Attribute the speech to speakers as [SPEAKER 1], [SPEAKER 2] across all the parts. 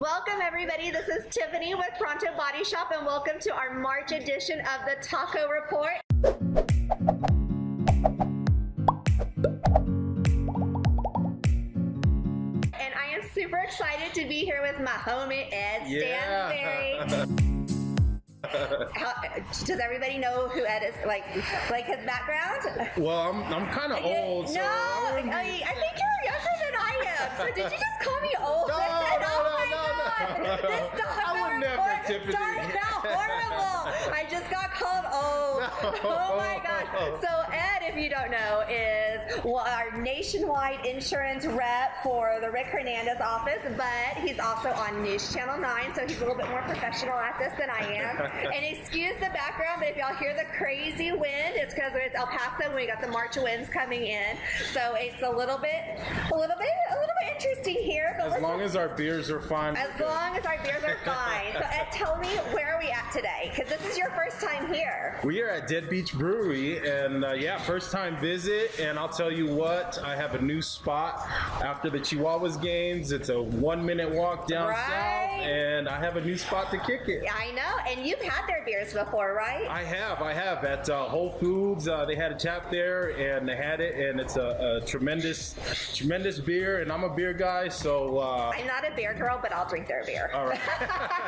[SPEAKER 1] Welcome everybody, this is Tiffany with Pronto Body Shop and welcome to our March edition of the Taco Report. And I am super excited to be here with my homie Ed Stansbury. Does everybody know who Ed is? Like his background?
[SPEAKER 2] Well, I'm kind of old. So
[SPEAKER 1] I think you're younger than I am. So did you just call me old?
[SPEAKER 2] No.
[SPEAKER 1] This
[SPEAKER 2] I would never, Tiffany.
[SPEAKER 1] Started out horrible. I just got called old. Oh my God. So Ed, if you don't know, is our nationwide insurance rep for the Rick Hernandez office, but he's also on News Channel 9, so he's a little bit more professional at this than I am. And excuse the background, but if y'all hear the crazy wind, it's because it's El Paso and we got the March winds coming in. So it's a little bit interesting here. But
[SPEAKER 2] as long as our beers are fine.
[SPEAKER 1] As long as our beers are fine. So Ed, tell me, where are we at today? Because this is your first time here.
[SPEAKER 2] We are at DeadBeach Brewery, and first time visit. And I'll tell you what, I have a new spot after the Chihuahuas games. It's a 1-minute walk down south, and I have a new spot to kick it.
[SPEAKER 1] I know, and you've had their beers before, right?
[SPEAKER 2] I have at Whole Foods. They had a tap there, and they had it, and it's a tremendous beer. And I'm a beer guy, so
[SPEAKER 1] I'm not a beer girl, but I'll drink their beer.
[SPEAKER 2] All right.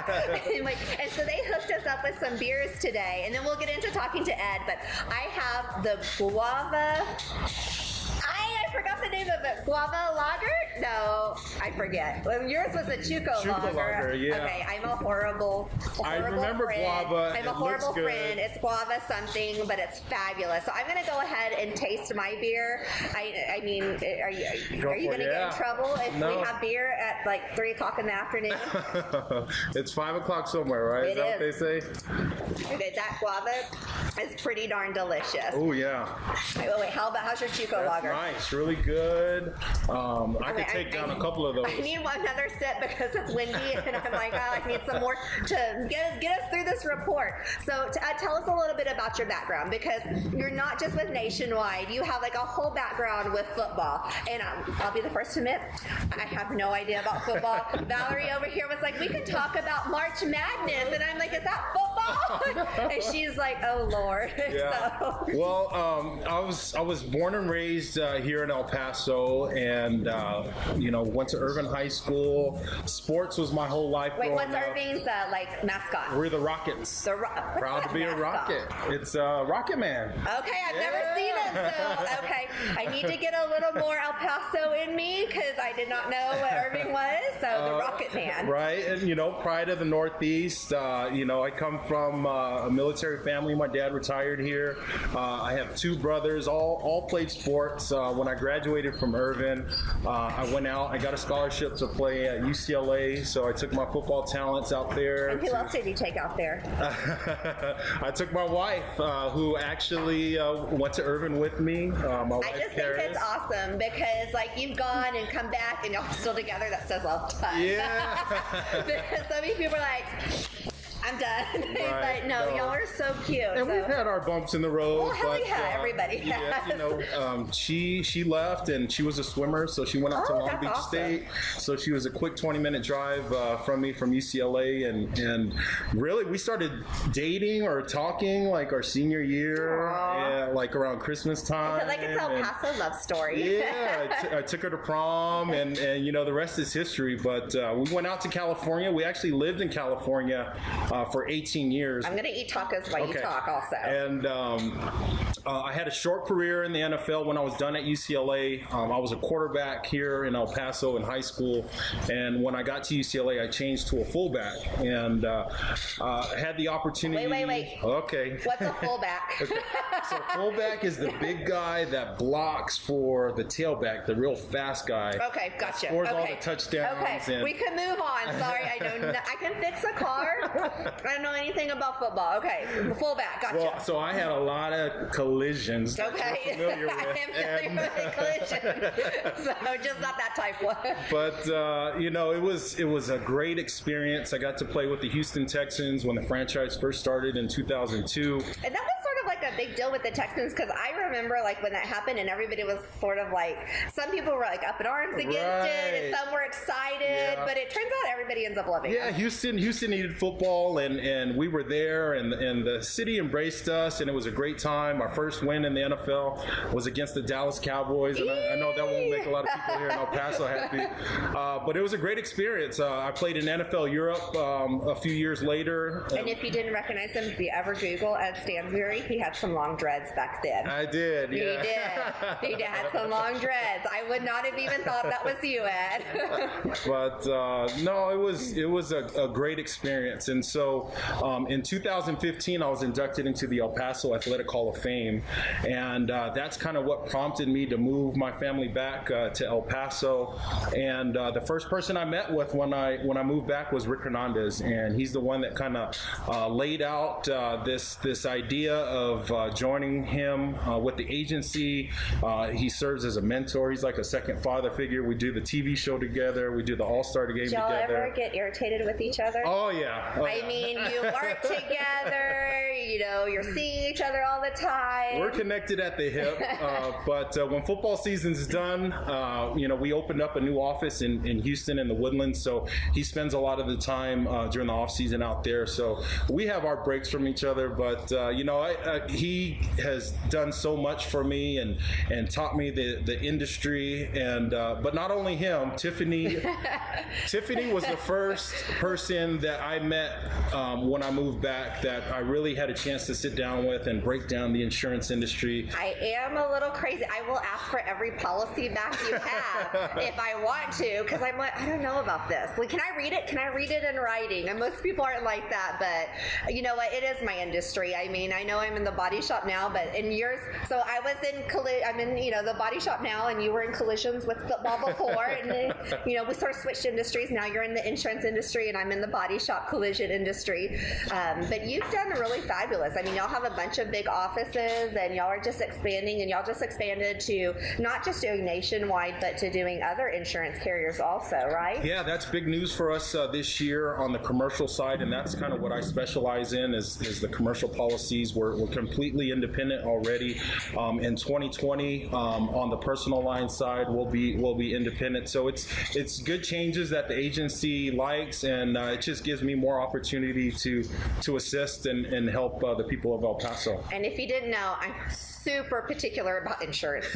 [SPEAKER 1] And so they hooked us up with some beers today, and then we'll get into talking to Ed. But I have the Guava. I forgot the name of it. Guava Lager? No, I forget. Well, yours was a Chuco Lager.
[SPEAKER 2] Yeah.
[SPEAKER 1] Okay, I'm a horrible
[SPEAKER 2] I remember
[SPEAKER 1] friend.
[SPEAKER 2] Guava.
[SPEAKER 1] I'm a horrible friend. It's Guava something, but it's fabulous. So I'm going to go ahead and taste my beer. I mean, are you going to get in trouble if we have beer at like 3 o'clock in the afternoon?
[SPEAKER 2] It's 5 o'clock somewhere, right? Is that what they say?
[SPEAKER 1] Okay, that Guava is pretty darn delicious.
[SPEAKER 2] Oh, yeah.
[SPEAKER 1] Wait, how's your Chuco Lager?
[SPEAKER 2] Nice, really good. I could take down a couple of those.
[SPEAKER 1] I need another sip because it's windy, and I'm like, oh, I need some more to get us through this report. So tell us a little bit about your background, because you're not just with Nationwide. You have like a whole background with football, and I'll be the first to admit, I have no idea about football. Valerie over here was like, we could talk about March Madness, and I'm like, is that football? And she's like, oh Lord.
[SPEAKER 2] Yeah.
[SPEAKER 1] So.
[SPEAKER 2] Well, I was born and raised here in El Paso, and went to Irvin High School. Sports was my whole life.
[SPEAKER 1] Wait, what's Irving's mascot?
[SPEAKER 2] We're the Rockets. Proud to be a Rocket. It's Rocket Man.
[SPEAKER 1] Okay, I've never seen it, so okay. I need to get a little more El Paso in me because I did not know what Irving was. So the Rocket Man.
[SPEAKER 2] Right, and pride of the Northeast. I come from a military family. My dad retired here. I have 2 brothers, all played sports. When I graduated from Irvin, I went out. I got a scholarship to play at UCLA, so I took my football talents out there.
[SPEAKER 1] And who else did you take out there?
[SPEAKER 2] I took my wife, who actually went to Irvin with me. My wife,
[SPEAKER 1] I just
[SPEAKER 2] Paris.
[SPEAKER 1] think it's awesome because you've gone and come back and y'all still together. That says a ton.
[SPEAKER 2] Yeah.
[SPEAKER 1] Because so many people are like, I'm done.
[SPEAKER 2] Right,
[SPEAKER 1] but no, y'all are so cute.
[SPEAKER 2] And we've had our bumps in the road.
[SPEAKER 1] Well, hell yeah, everybody has.
[SPEAKER 2] She left, and she was a swimmer, so she went out to Long Beach State. So she was a quick 20-minute drive from me from UCLA, and really we started dating or talking like our senior year, like around Christmas time.
[SPEAKER 1] Like it's El Paso love story.
[SPEAKER 2] Yeah, I took her to prom, and the rest is history. But we went out to California. We actually lived in California for 18 years.
[SPEAKER 1] I'm going to eat tacos while you talk also.
[SPEAKER 2] And I had a short career in the NFL when I was done at UCLA. I was a quarterback here in El Paso in high school. And when I got to UCLA, I changed to a fullback and had the opportunity.
[SPEAKER 1] Wait.
[SPEAKER 2] Okay.
[SPEAKER 1] What's a fullback?
[SPEAKER 2] Okay. So fullback is the big guy that blocks for the tailback, the real fast guy.
[SPEAKER 1] Okay, gotcha.
[SPEAKER 2] Scores all the touchdowns.
[SPEAKER 1] Okay, we can move on. Sorry, I can fix a car. I don't know anything about football. Okay, fullback, gotcha.
[SPEAKER 2] Well, so I had a lot of collisions that you're familiar with.
[SPEAKER 1] I am familiar with collisions. So just not that type one.
[SPEAKER 2] But, it was a great experience. I got to play with the Houston Texans when the franchise first started in 2002.
[SPEAKER 1] And that was sort of like a big deal with the Texans because I remember like when that happened and everybody was sort of like, some people were like up in arms against it and some were excited, but it turns out everybody ends up loving it.
[SPEAKER 2] Yeah, Houston needed football and we were there and the city embraced us and it was a great time. Our first win in the NFL was against the Dallas Cowboys, and I know that won't make a lot of people here in El Paso happy, but it was a great experience. I played in NFL Europe a few years later.
[SPEAKER 1] And if you didn't recognize him, if you ever Google Ed Stansbury, he had some long dreads back then.
[SPEAKER 2] I did, yeah.
[SPEAKER 1] He had some long dreads. I would not have even thought that was you, Ed.
[SPEAKER 2] But no, it was a great experience. And so in 2015, I was inducted into the El Paso Athletic Hall of Fame, and that's kind of what prompted me to move my family back to El Paso. And the first person I met with when I moved back was Rick Hernandez, and he's the one that kind of laid out this idea of joining him with the agency. He serves as a mentor. He's like a second father figure. We do the TV show together. We do the All-Star game
[SPEAKER 1] together. Did y'all ever get irritated with each other?
[SPEAKER 2] Oh, yeah.
[SPEAKER 1] I mean, you work together, you know, you're seeing each other all the time.
[SPEAKER 2] We're connected at the hip, but when football season's done, you know, we opened up a new office in Houston in the Woodlands, so he spends a lot of the time during the off-season out there, so we have our breaks from each other, but, you know, he has done so much for me and taught me the industry, and but not only him, Tiffany was the first person that I met when I moved back that I really had a chance to sit down with and break down the insurance industry.
[SPEAKER 1] I am a little crazy. I will ask for every policy back you have if I want to, because I'm like, I don't know about this. Like, can I read it? Can I read it in writing? And most people aren't like that, but you know what? It is my industry. I mean, I know I'm in the body shop now, but in yours, so I was I'm in, you know, the body shop now, and you were in collisions with football before, and then, you know, we sort of switched industries. Now you're in the insurance industry, and I'm in the body shop collision industry. But you've done really fabulous. I mean, y'all have a bunch of big offices, and y'all are just expanding, and y'all just expanded to not just doing nationwide, but to doing other insurance carriers also, right?
[SPEAKER 2] Yeah, that's big news for us this year on the commercial side, and that's kind of what I specialize in is the commercial policies. We're completely independent already. In 2020, on the personal line side, we'll be independent. So it's good changes that the agency likes, and it just gives me more opportunity to assist and help the people of El Paso.
[SPEAKER 1] And if you didn't know, I'm super particular about insurance.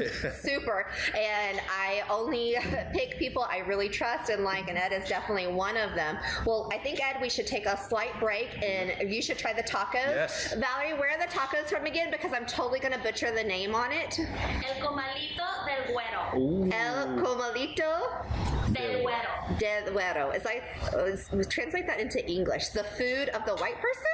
[SPEAKER 1] Super. And I only pick people I really trust and like, and Ed is definitely one of them. Well, I think, Ed, we should take a slight break, and you should try the tacos.
[SPEAKER 2] Yes.
[SPEAKER 1] Valerie, where are the tacos from again? Because I'm totally going to butcher the name on it.
[SPEAKER 3] El Comalito del Guero.
[SPEAKER 2] Ooh.
[SPEAKER 1] El Comalito
[SPEAKER 3] Del Guero.
[SPEAKER 1] del Guero. It's like, translate that into English. The food of the white person?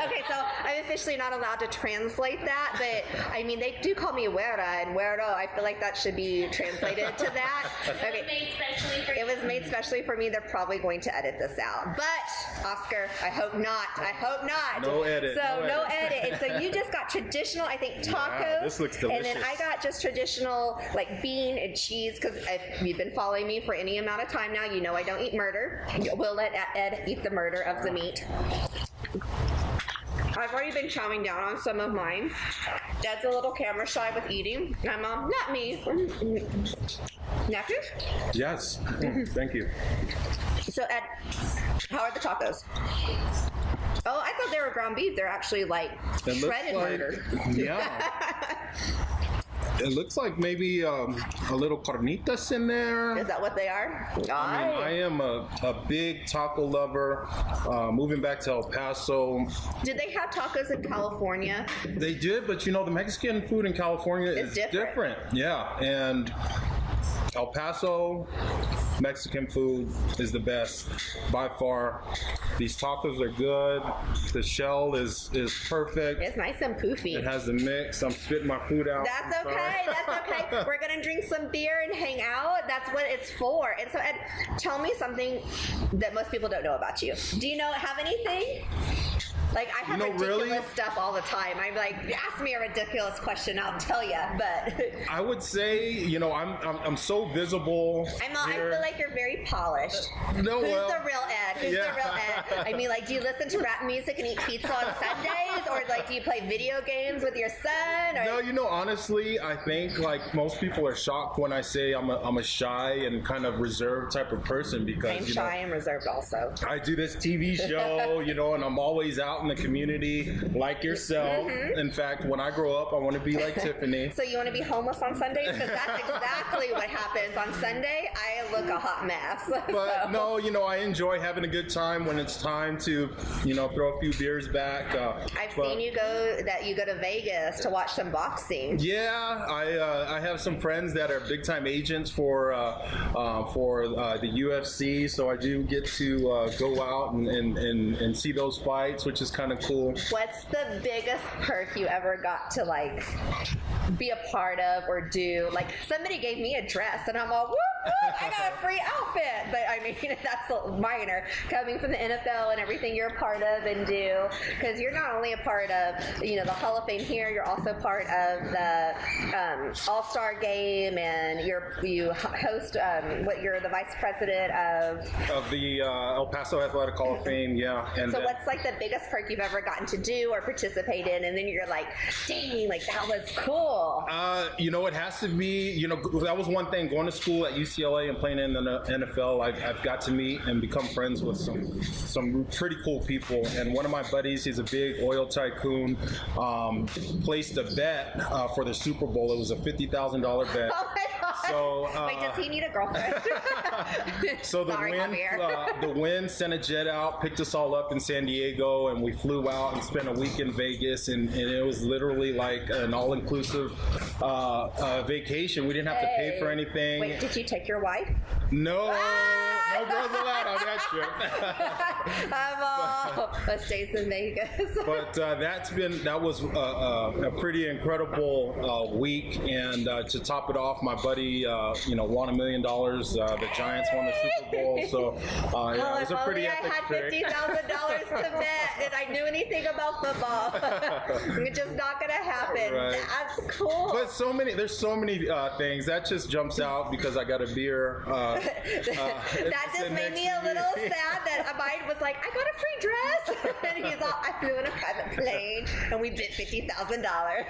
[SPEAKER 1] Okay, so I'm officially not allowed to translate that, but I mean, they do call me Güera, and Güero, I feel like that should be translated to that. Okay. It was made specially for me. They're probably going to edit this out. But, Oscar, I hope not. I hope not.
[SPEAKER 2] No edit.
[SPEAKER 1] So, no edit. And so you just got traditional, I think, tacos.
[SPEAKER 2] Yeah, this looks delicious.
[SPEAKER 1] And then I got just traditional, like, bean and cheese, because if you've been following me for any amount of time now, you know I don't eat murder. We'll let Ed eat the murder of the meat. I've already been chowing down on some of mine. Dad's a little camera shy with eating. My mom, not me. Nephew?
[SPEAKER 2] Yes. Thank you.
[SPEAKER 1] So, Ed, how are the tacos? Oh, I thought they were ground beef. They're actually like shredded murder.
[SPEAKER 2] Yeah. It looks like maybe a little carnitas in there.
[SPEAKER 1] Is that what they are?
[SPEAKER 2] I mean, I am a big taco lover. Moving back to El Paso.
[SPEAKER 1] Did they have tacos in California?
[SPEAKER 2] They did, but you know, the Mexican food in California is different. Yeah, and El Paso Mexican food is the best by far. These tacos are good. The shell is perfect.
[SPEAKER 1] It's nice and poofy.
[SPEAKER 2] It has the mix. I'm spitting my food out.
[SPEAKER 1] That's okay. That's okay. We're gonna drink some beer and hang out. That's what it's for. And so, Ed, tell me something that most people don't know about you. Do you have anything? Like, I have ridiculous stuff all the time. I'm like, ask me a ridiculous question, I'll tell you. But
[SPEAKER 2] I would say, you know, I'm so visible.
[SPEAKER 1] I feel like you're very polished.
[SPEAKER 2] No,
[SPEAKER 1] Who's the real Ed? Who's the real Ed? I mean, like, do you listen to rap music and eat pizza on Sundays, or like, do you play video games with your son? Or?
[SPEAKER 2] No, you know, honestly, I think like most people are shocked when I say I'm a shy and kind of reserved type of person because
[SPEAKER 1] I'm shy and reserved also.
[SPEAKER 2] I do this TV show, you know, and I'm always out in the community like yourself.
[SPEAKER 1] Mm-hmm.
[SPEAKER 2] In fact, when I grow up, I want to be like Tiffany.
[SPEAKER 1] So you want to be homeless on Sundays? Because that's exactly what happens. On Sunday, I look a hot mess.
[SPEAKER 2] But no, you know, I enjoy having a good time when it's time to, you know, throw a few beers back.
[SPEAKER 1] I've seen you go to Vegas to watch some boxing.
[SPEAKER 2] Yeah, I have some friends that are big time agents for the UFC, so I do get to go out and see those fights, which is kind of cool.
[SPEAKER 1] What's the biggest perk you ever got to like be a part of or do? Like, somebody gave me a dress and I'm all, whoop, whoop, I got a free outfit. But I mean, that's minor coming from the NFL and everything you're a part of and do, because you're not only a part of, you know, the Hall of Fame here, you're also part of the All-Star Game, and you host you're the vice president of
[SPEAKER 2] the El Paso Athletic Hall of Fame. Yeah. And
[SPEAKER 1] so what's like the biggest perk you've ever gotten to do or participate in, and then you're like, dang, like that was cool?
[SPEAKER 2] You know, it has to be, you know, that was one thing, going to school at UCLA and playing in the NFL. I've got to meet and become friends with some pretty cool people. And one of my buddies, he's a big oil tycoon, placed a bet for the Super Bowl. It was a $50,000 bet.
[SPEAKER 1] Oh my God.
[SPEAKER 2] So,
[SPEAKER 1] wait, does he need a girlfriend?
[SPEAKER 2] So the wind sent a jet out, picked us all up in San Diego, and we flew out and spent a week in Vegas, and it was literally like an all-inclusive vacation. We didn't have to pay for anything.
[SPEAKER 1] Wait, did you take your wife?
[SPEAKER 2] No, no girls allowed on that trip.
[SPEAKER 1] I'm all stays in Vegas.
[SPEAKER 2] But that was a pretty incredible week, and to top it off, my buddy, won $1 million. The Giants won the Super Bowl, so yeah, it was a pretty epic trick.
[SPEAKER 1] I had $50,000 to bet, and I knew anything about football. It's just not gonna happen.
[SPEAKER 2] Right.
[SPEAKER 1] That's cool.
[SPEAKER 2] But there's so many things that just jumps out because I got a beer.
[SPEAKER 1] That just made me a little sad that mine was like, I got a free dress, and he's all, I flew in a private plane, and we bid $50,000.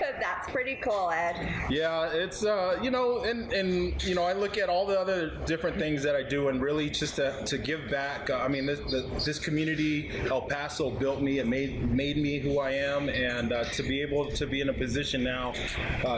[SPEAKER 1] So that's pretty cool, Ed.
[SPEAKER 2] Yeah, it's and I look at all the other different things that I do, and really just to give back. I mean, this community, El Paso, built me and made me who I am, and to be able to be in a position now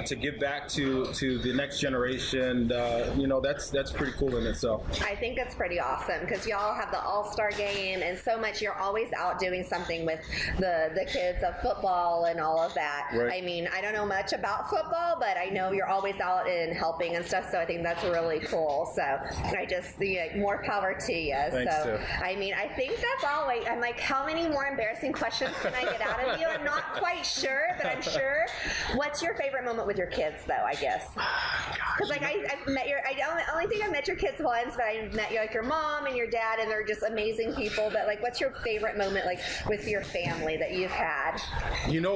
[SPEAKER 2] to give back to the next generation, that's pretty cool in itself.
[SPEAKER 1] I think it's pretty awesome because y'all have the All-Star Game and so much. You're always out doing something with the kids of football and all of that.
[SPEAKER 2] Right.
[SPEAKER 1] I mean, I don't know much about football, but I know you're always out and helping and stuff. So I think that's really cool. So I just more power to you.
[SPEAKER 2] Thanks,
[SPEAKER 1] so
[SPEAKER 2] Tiff.
[SPEAKER 1] I mean, I think that's all. I'm like, how many more embarrassing questions can I get out of you? I'm not quite sure, but I'm sure. What's your favorite moment with your kids, though? I guess. Because like I've met I only think I've met your kids once, but I met your mom and your dad, and they're just amazing people. But like, what's your favorite moment like with your family that you've had?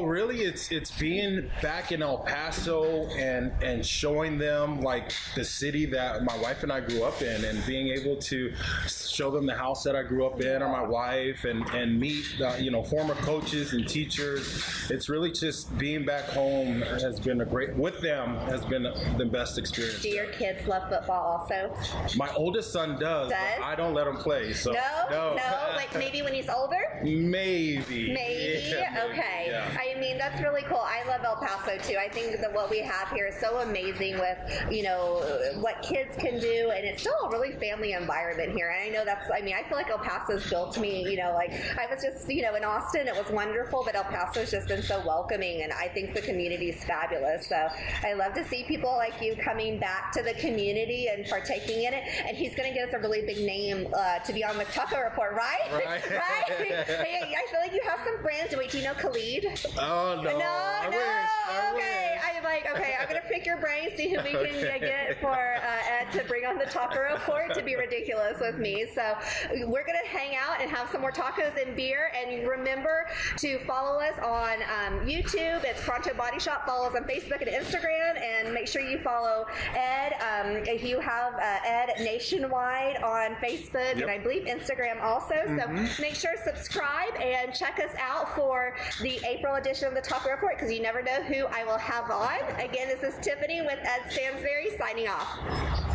[SPEAKER 2] Really, it's being back in El Paso and showing them like the city that my wife and I grew up in, and being able to show them the house that I grew up in, or my wife, and meet former coaches and teachers. It's really just being back home has been with them has been the best experience.
[SPEAKER 1] Do your kids love football also?
[SPEAKER 2] My oldest son does? But I don't let him play. So
[SPEAKER 1] no. Like maybe when he's older.
[SPEAKER 2] Maybe.
[SPEAKER 1] Yeah, okay.
[SPEAKER 2] Yeah.
[SPEAKER 1] I mean, that's really cool. I love El Paso too. I think that what we have here is so amazing with what kids can do, and it's still a really family environment here. And I know I feel like El Paso's built me. Like I was just in Austin, it was wonderful, but El Paso's just been so welcoming, and I think the community is fabulous. So I love to see people like you coming back to the community and partaking in it. And he's going to get us a really big name to be on the Chuco Report, right?
[SPEAKER 2] Right.
[SPEAKER 1] I feel like you have some friends. Wait, do you know Khalid?
[SPEAKER 2] Oh, no.
[SPEAKER 1] No. Okay. like, okay, I'm gonna pick your brain, see who we can get for Ed to bring on the taco report to be ridiculous with me. So we're gonna hang out and have some more tacos and beer. And remember to follow us on YouTube. It's Pronto Body Shop. Follow us on Facebook and Instagram, and make sure you follow Ed. You have Ed Nationwide on Facebook and I believe Instagram also. So make sure to subscribe and check us out for the April edition of the Taco Report, because you never know who I will have on. Again, this is Tiffany with Ed Stansbury signing off.